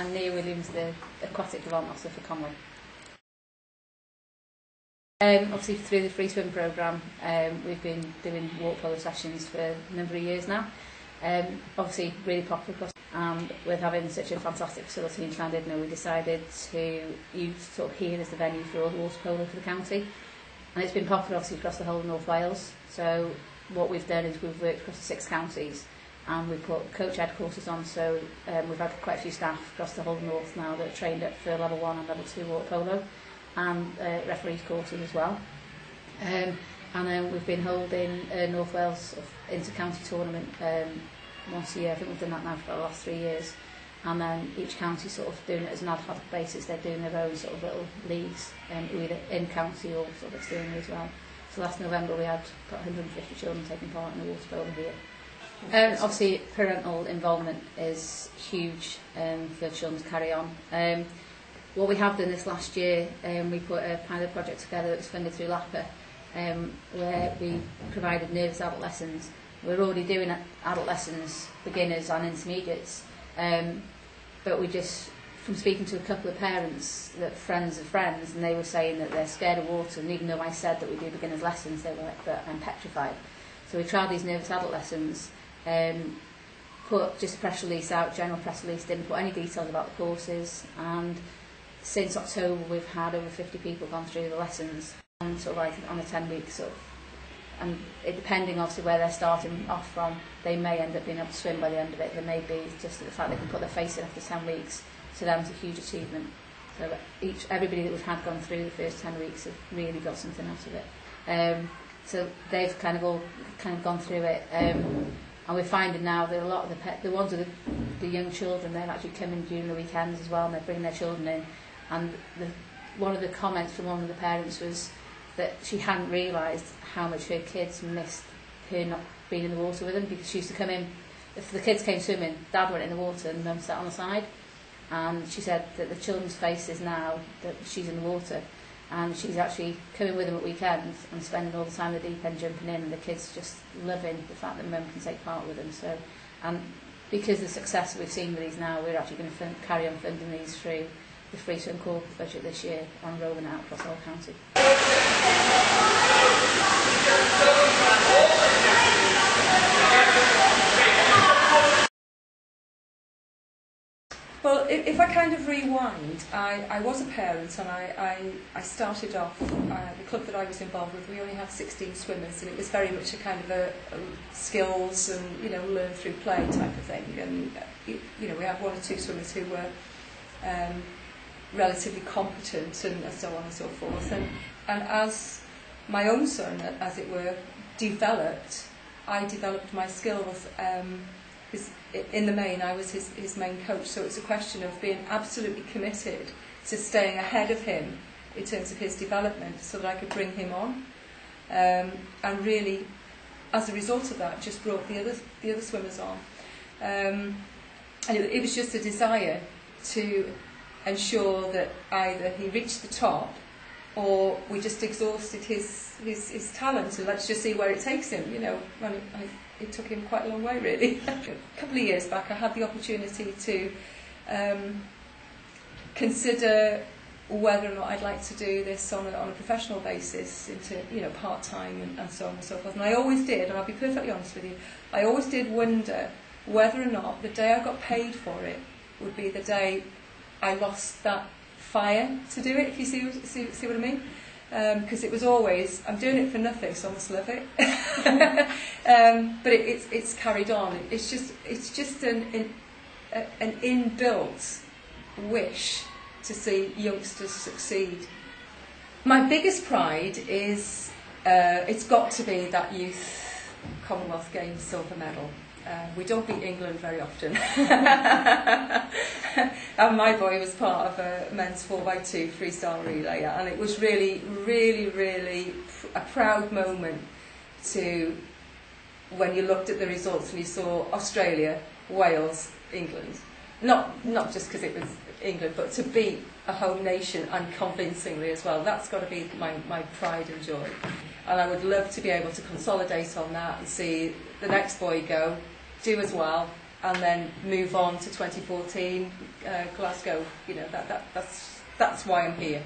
I'm Nia Williams, the Aquatic Development Officer for Conwy. Obviously through the free swim programme, we've been doing water polo sessions for a number of years now. Obviously really popular across, and with having such a fantastic facility in Llandudno, we decided to use sort of here as the venue for all the water polo for the county. And it's been popular obviously across the whole of North Wales. So what we've done is we've worked across the 6 counties, and we've put coach-ed courses on, so we've had quite a few staff across the whole north now that are trained up for level 1 and level 2 water polo, and referees courses as well. And then we've been holding North Wales inter-county tournament once a year. I think we've done that now for the last 3 years. And then each county sort of doing it as an ad hoc basis. They're doing their own sort of little leagues, either in-county or sort of externally as well. So last November we had about 150 children taking part in the water polo here. Obviously parental involvement is huge for children to carry on. What we have done this last year, we put a pilot project together that was funded through LAPA, where we provided nervous adult lessons. We're already doing adult lessons, beginners and intermediates, but we just, from speaking to a couple of parents, that friends of friends, and they were saying that they're scared of water, and even though I said that we do beginners lessons, they were like, but I'm petrified. So we tried these nervous adult lessons, put just a press release out, general press release, didn't put any details about the courses, and since October we've had over 50 people gone through the lessons, and sort of like on a 10-week sort of, and it, depending obviously where they're starting off from, they may end up being able to swim by the end of it. There may be just the fact they can put their face in after 10 weeks, to them it's a huge achievement. So everybody that we've had gone through the first 10 weeks have really got something out of it. So they've kind of all gone through it, and we're finding now that a lot of the ones with the young children, they're actually coming during the weekends as well, and they're bringing their children in. And one of the comments from one of the parents was that she hadn't realised how much her kids missed her not being in the water with them, because she used to come in, if the kids came swimming, Dad went in the water and Mum sat on the side. And she said that the children's faces now that she's in the water, and she's actually coming with them at weekends and spending all the time at the deep end jumping in, and the kids just loving the fact that Mum can take part with them. So, and because of the success we've seen with these now, we're actually going to carry on funding these through the free swim corps budget this year and rolling out across the whole county. Well, if I kind of rewind, I was a parent, and I started off, the club that I was involved with, we only had 16 swimmers, and it was very much a kind of a skills and, you know, learn through play type of thing. And, you know, we had 1 or 2 swimmers who were relatively competent, and so on and so forth. And as my own son, as it were, developed, I developed my skills. In the main, I was his main coach, so it's a question of being absolutely committed to staying ahead of him in terms of his development, so that I could bring him on. And really, as a result of that, just brought the other swimmers on. And it was just a desire to ensure that either he reached the top, or we just exhausted his talent, and let's just see where it takes him. You know, it took him quite a long way, really. A couple of years back, I had the opportunity to consider whether or not I'd like to do this on a professional basis, into, you know, part-time and so on and so forth. And I always did, and I'll be perfectly honest with you, I always did wonder whether or not the day I got paid for it would be the day I lost that fire to do it, if you see what I mean. Because it was always, I'm doing it for nothing, so I must love it. But it's carried on. It's just an inbuilt wish to see youngsters succeed. My biggest pride is it's got to be that youth Commonwealth Games silver medal. We don't beat England very often. And my boy was part of a men's 4x2 freestyle relay, and it was really, really, really a proud moment to, when you looked at the results and you saw Australia, Wales, England. Not just because it was England, but to beat a home nation, and convincingly as well. That's got to be my pride and joy. And I would love to be able to consolidate on that and see the next boy go, do as well, and then move on to 2014 Glasgow. You know, that's why I'm here.